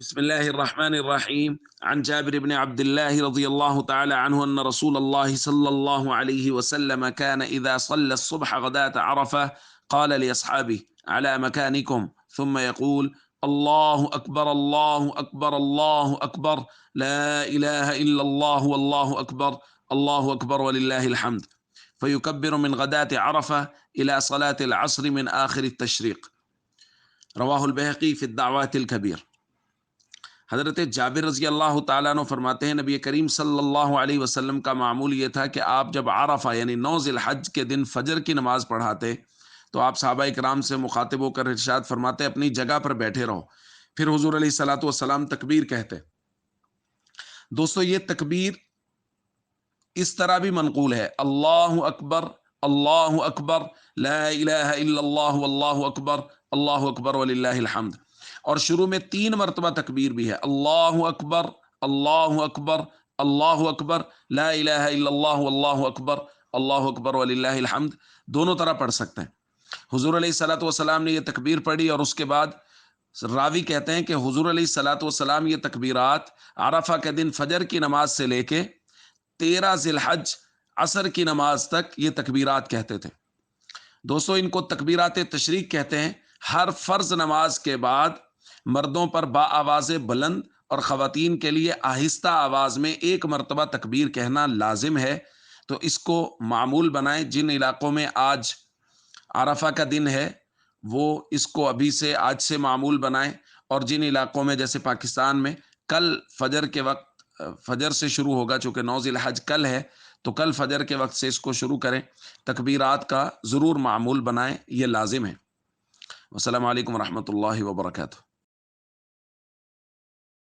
بسم الله الرحمن الرحيم عن جابر بن عبد الله رضي الله تعالى عنه أن رسول الله صلى الله عليه وسلم كان إذا صلى الصبح غداة عرفة قال لأصحابه على مكانكم ثم يقول الله أكبر الله أكبر الله أكبر لا إله إلا الله والله أكبر الله أكبر ولله الحمد فيكبر من غداة عرفة إلى صلاة العصر من آخر التشريق رواه البيهقي في الدعوات الكبير۔ حضرت جابر رضی اللہ تعالیٰ عنہ فرماتے ہیں نبی کریم صلی اللہ علیہ وسلم کا معمول یہ تھا کہ آپ جب عرفہ یعنی 9 ذی الحج کے دن فجر کی نماز پڑھاتے تو آپ صحابہ کرام سے مخاطب ہو کر ارشاد فرماتے اپنی جگہ پر بیٹھے رہو، پھر حضور علیہ الصلوۃ والسلام تکبیر کہتے۔ دوستو یہ تکبیر اس طرح بھی منقول ہے، اللہ اکبر لا الہ الا اللہ واللہ اکبر وللہ الحمد، اور شروع میں 3 مرتبہ تکبیر بھی ہے، اللہ اکبر اللہ اکبر لا الہ الا اللہ واللہ اکبر وللہ الحمد، دونوں طرح پڑھ سکتے ہیں۔ حضور علیہ الصلوۃ والسلام نے یہ تکبیر پڑھی اور اس کے بعد راوی کہتے ہیں کہ حضور علیہ الصلوۃ والسلام یہ تکبیرات عرفہ کے دن فجر کی نماز سے لے کے 13 ذی الحج عصر کی نماز تک یہ تکبیرات کہتے تھے۔ دوستو ان کو تکبیرات تشریق کہتے ہیں۔ ہر فرض نماز کے بعد مردوں پر با آواز بلند اور خواتین کے لیے آہستہ آواز میں 1 مرتبہ تکبیر کہنا لازم ہے، تو اس کو معمول بنائیں۔ جن علاقوں میں آج عرفہ کا دن ہے وہ اس کو ابھی سے آج سے معمول بنائیں، اور جن علاقوں میں جیسے پاکستان میں کل فجر کے وقت فجر سے شروع ہوگا، چونکہ 9 ذی الحج کل ہے تو کل فجر کے وقت سے اس کو شروع کریں، تکبیرات کا ضرور معمول بنائیں، یہ لازم ہے۔ السلام علیکم ورحمۃ اللہ وبرکاتہ۔